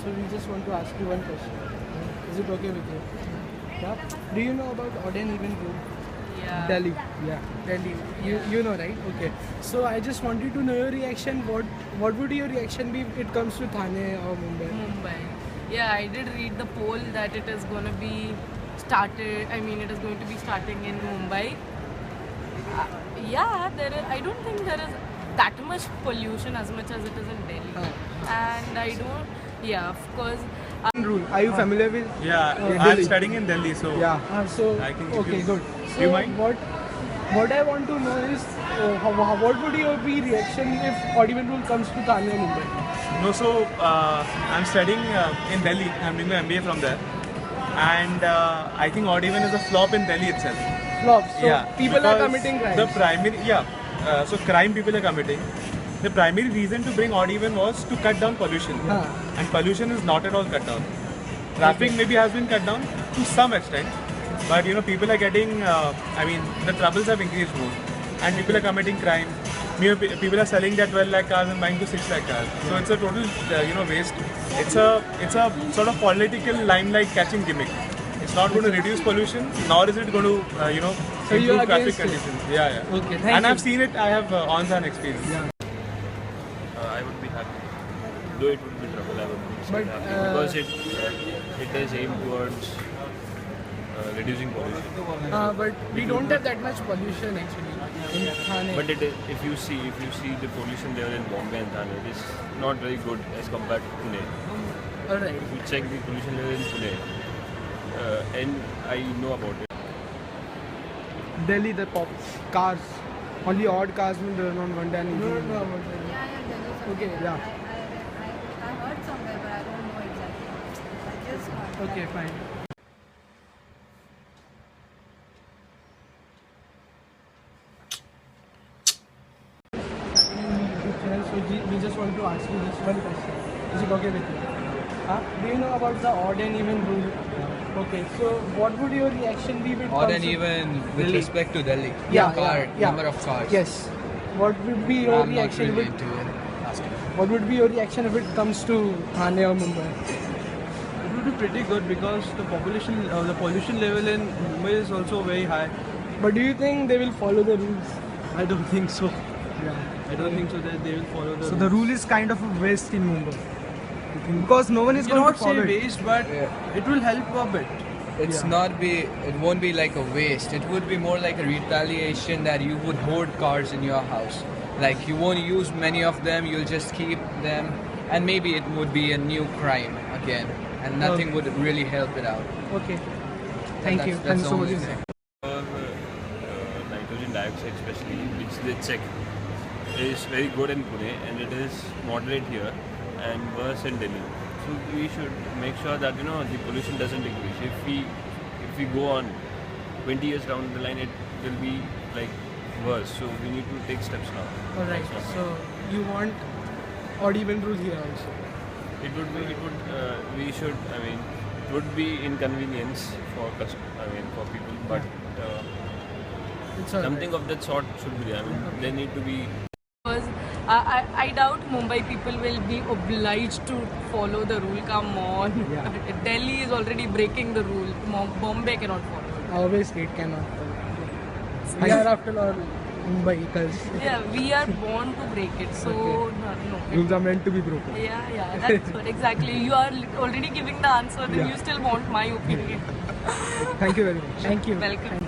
So we just want to ask you one question. Is it okay with you? Yeah. Do you know about odd and even rule? Yeah. Delhi. Yeah. Delhi. You know, right? Okay. So I just wanted to know your reaction. What would your reaction be if it comes to Thane or Mumbai? Mumbai. Yeah, I did read the poll that it is going to be started. I mean, it is going to be starting in Mumbai. Yeah, I don't think there is that much pollution as much as it is in Delhi. And I don't. Yeah, of course. Rule. Are you familiar with? Yeah, I'm Delhi? studying in Delhi, so Yeah. So I can give okay, you- good. Do So you mind? what I want to know is what would your be reaction if odd even rule comes to Thane or Mumbai? No, so I'm studying in Delhi. I'm doing my MBA from there, and I think odd even is a flop in Delhi itself. Flop. So Yeah, people are because committing crimes. The primary, so crime people are committing. The primary reason to bring odd even was to cut down pollution, and pollution is not at all cut down. Traffic maybe has been cut down to some extent, but people are getting. I mean, the troubles have increased more, and people are committing crime. People are selling their 12 lakh cars and buying to 6 lakh cars. So it's a total, waste. It's a sort of political limelight catching gimmick. It's not going to reduce pollution, nor is it going to, So you improve are traffic against it? conditions. Yeah. Okay, thank And you. I've seen it. I have on-hand experience. Yeah. I would be happy. Though it would be trouble, I would be still But, happy because it is aimed towards reducing pollution. But we don't have that much pollution actually in Thane. But if you see the pollution level in Bombay and Thane, it is not very good as compared to Pune. Alright. If you check the pollution level in Pune, and I know about it. Delhi, the pop cars, only odd cars will run on one day. And Yeah, Delhi. So Okay, yeah. I heard somewhere, but I don't know exactly. I just heard. Okay, fine. So we just want to ask you just one question. Is it okay with you? Do you know about the odd and even rule? Okay, so what would your reaction be with Odd and even with Delhi? respect to Delhi. Yeah. Number of cars. Yes. What would be your I'm not reaction really with, into it. Asking. what would be your reaction if it comes to Thane or Mumbai? It would be pretty good because the pollution level in Mumbai is also very high. But do you think they will follow the rules? I don't think so. Yeah. I don't think so that they will follow the. So the rule is kind of a waste in Mumbai. Because no one is you going cannot to say follow it. waste, but it will help a bit. It won't be like a waste. It would be more like a retaliation that you would hoard cars in your house. Like you won't use many of them, you'll just keep them, and maybe it would be a new crime again, and nothing would really help it out. Okay. Thank you. That's Thank you the so much. only thing. Nitrogen dioxide especially, which they check, is very good in Pune and it is moderate here and worse in Delhi. So we should make sure that the pollution doesn't increase. If we go on 20 years down the line, it will be like worse. So we need to take steps now. Alright. So you want odd even rule here also? It would be inconvenience for people, but It's alright. something of that sort should be there. They need to be. Because I doubt Mumbai people will be obliged to follow the rule. Come on. Delhi is already breaking the rule. Bombay cannot follow. Obviously it cannot. We are after all Mumbaikars. Yeah, we are born to break it. So, no. Rules are meant to be broken. Yeah, that's what exactly. You are already giving the answer, then Yeah. you still want my opinion. Thank you very much. Thank you. Welcome.